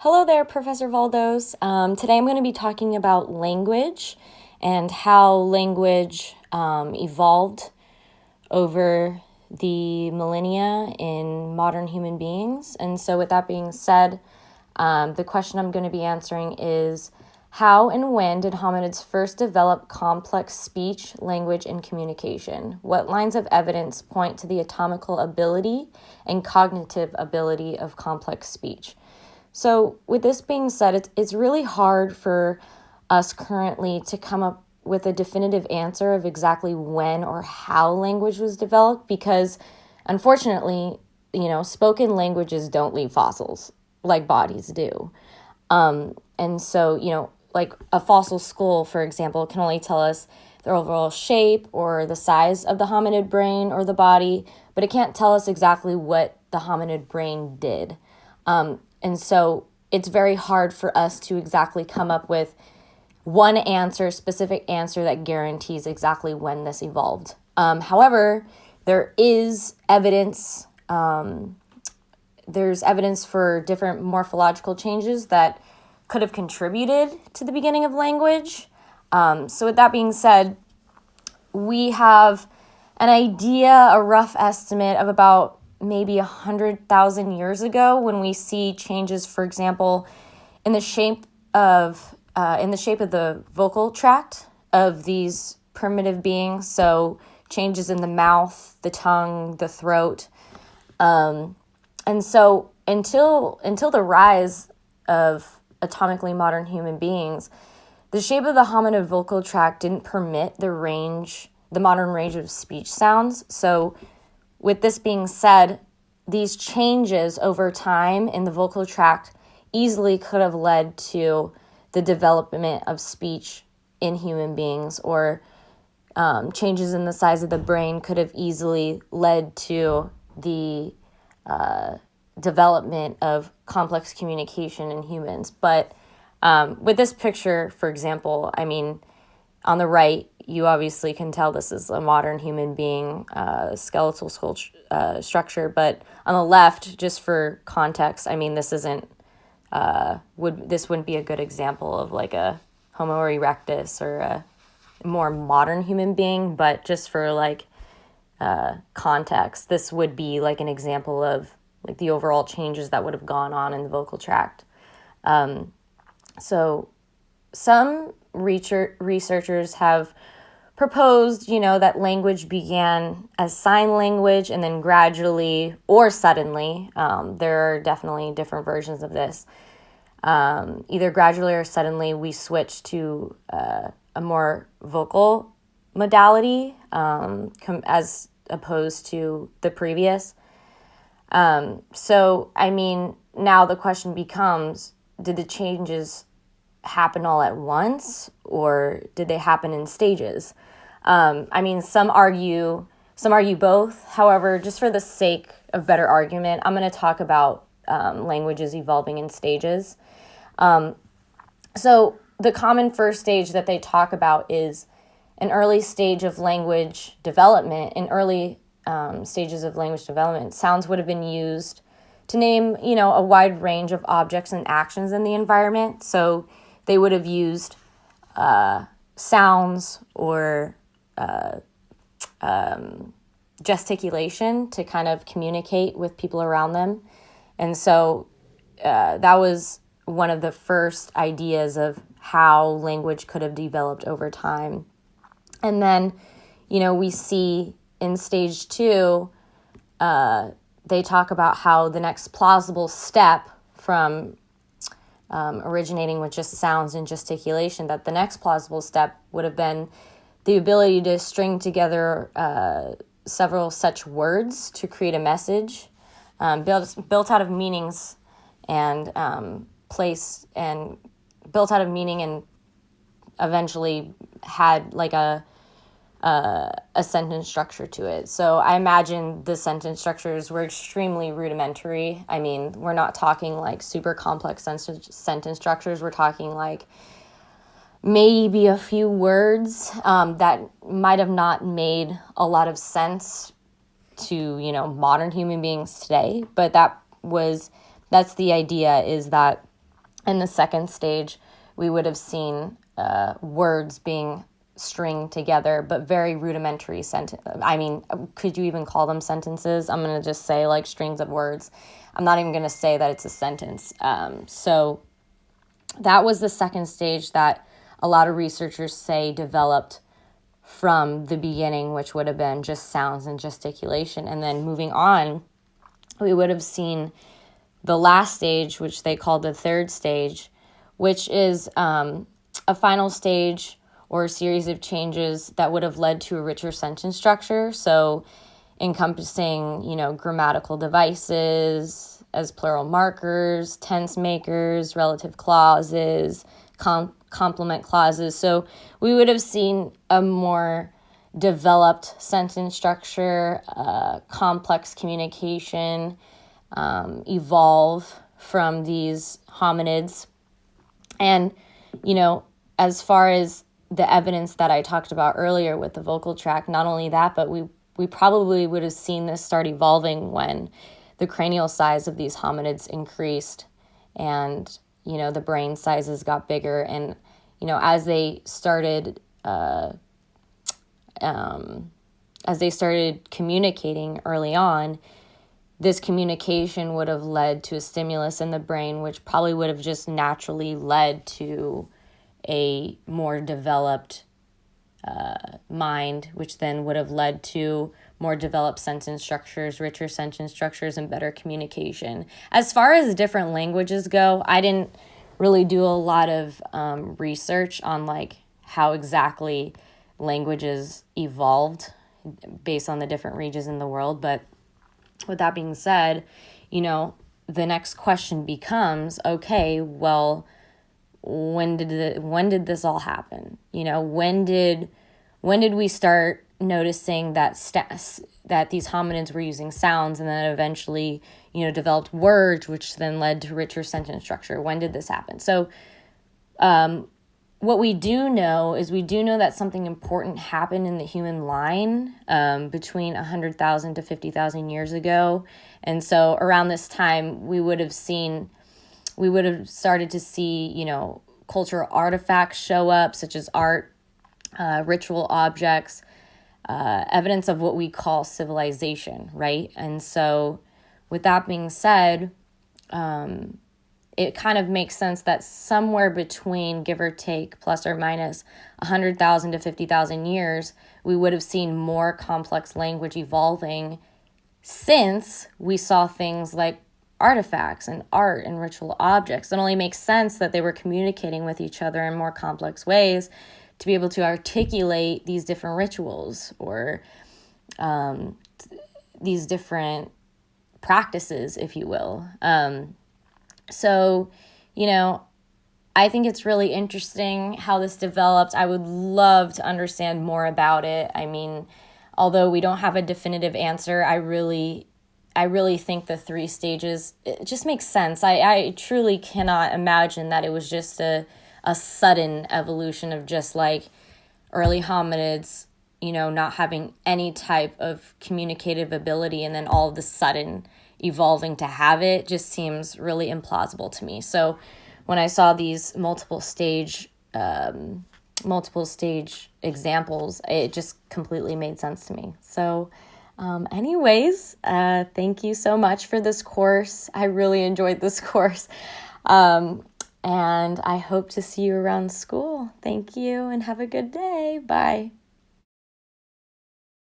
Hello there, Professor Valdos. Today I'm going to be talking about language and how language evolved over the millennia in modern human beings. And so with that being said, the question I'm going to be answering is, how and when did hominids first develop complex speech, language, and communication? What lines of evidence point to the anatomical ability and cognitive ability of complex speech? So with this being said, it's really hard for us currently to come up with a definitive answer of exactly when or how language was developed because, unfortunately, spoken languages don't leave fossils like bodies do. And so, like a fossil skull, for example, can only tell us their overall shape or the size of the hominid brain or the body, but it can't tell us exactly what the hominid brain did. And so it's very hard for us to exactly come up with one answer, specific answer that guarantees exactly when this evolved. However, there is evidence. There's evidence for different morphological changes that could have contributed to the beginning of language. So with that being said, we have an idea, a rough estimate of about maybe 100,000 years ago when we see changes, for example, in the shape of the vocal tract of these primitive beings. So changes in the mouth, the tongue, the throat, and so until the rise of atomically modern human beings, the shape of the hominid vocal tract didn't permit the modern range of speech sounds. So with this being said, these changes over time in the vocal tract easily could have led to the development of speech in human beings, or changes in the size of the brain could have easily led to the development of complex communication in humans. But with this picture, for example, on the right, you obviously can tell this is a modern human being, skeletal skull structure. But on the left, just for context, this isn't this wouldn't be a good example of like a Homo erectus or a more modern human being. But just for like context, this would be like an example of like the overall changes that would have gone on in the vocal tract. So some researchers have proposed, that language began as sign language and then gradually or suddenly, there are definitely different versions of this, either gradually or suddenly we switched to a more vocal modality as opposed to the previous. So, now the question becomes, did the changes happen all at once, or did they happen in stages? Some argue both. However, just for the sake of better argument, I'm going to talk about languages evolving in stages. So the common first stage that they talk about is an early stage of language development. In early stages of language development, sounds would have been used to name, a wide range of objects and actions in the environment. So they would have used sounds or gesticulation to kind of communicate with people around them. And so that was one of the first ideas of how language could have developed over time. And then, we see in stage 2, they talk about how the next plausible step from originating with just sounds and gesticulation, that the next plausible step would have been the ability to string together several such words to create a message, built out of meanings and built out of meaning, and eventually had like a sentence structure to it. So I imagine the sentence structures were extremely rudimentary. We're not talking like super complex sentence structures. We're talking like maybe a few words that might have not made a lot of sense to, modern human beings today. But that's the idea, is that In the second stage, we would have seen words being stringed together, but very rudimentary sentence. I mean, could you even call them sentences? I'm going to just say like strings of words. I'm not even going to say that it's a sentence. So that was the second stage that a lot of researchers say developed from the beginning, which would have been just sounds and gesticulation. And then moving on, we would have seen the last stage, which they call the third stage, which is a final stage or a series of changes that would have led to a richer sentence structure. So encompassing, grammatical devices as plural markers, tense makers, relative clauses, complement clauses. So we would have seen a more developed sentence structure, complex communication, evolve from these hominids. And, as far as the evidence that I talked about earlier with the vocal tract, not only that, but we probably would have seen this start evolving when the cranial size of these hominids increased and, the brain sizes got bigger. And, as they started communicating early on, this communication would have led to a stimulus in the brain, which probably would have just naturally led to a more developed mind, which then would have led to more developed sentence structures, richer sentence structures, and better communication. As far as different languages go, I didn't really do a lot of research on like how exactly languages evolved based on the different regions in the world, but with that being said, the next question becomes, okay, well, when did this all happen? When did we start noticing that that these hominids were using sounds, and then eventually, developed words, which then led to richer sentence structure? When did this happen? So, what we do know is that something important happened in the human line between 100,000 to 50,000 years ago. And so around this time, we would have started to see, cultural artifacts show up, such as art, ritual objects, evidence of what we call civilization, right? And so with that being said, it kind of makes sense that somewhere between, give or take, plus or minus 100,000 to 50,000 years, we would have seen more complex language evolving, since we saw things like artifacts and art and ritual objects. It only makes sense that they were communicating with each other in more complex ways to be able to articulate these different rituals or these different practices, if you will. So, I think it's really interesting how this developed. I would love to understand more about it. I mean, although we don't have a definitive answer, I really think the 3 stages, it just makes sense. I truly cannot imagine that it was just a sudden evolution of just like early hominids, not having any type of communicative ability, and then all of a sudden evolving to have it. Just seems really implausible to me. So when I saw these multiple stage examples, it just completely made sense to me. So anyways, thank you so much for this course. I really enjoyed this course. And I hope to see you around school. Thank you and have a good day. Bye.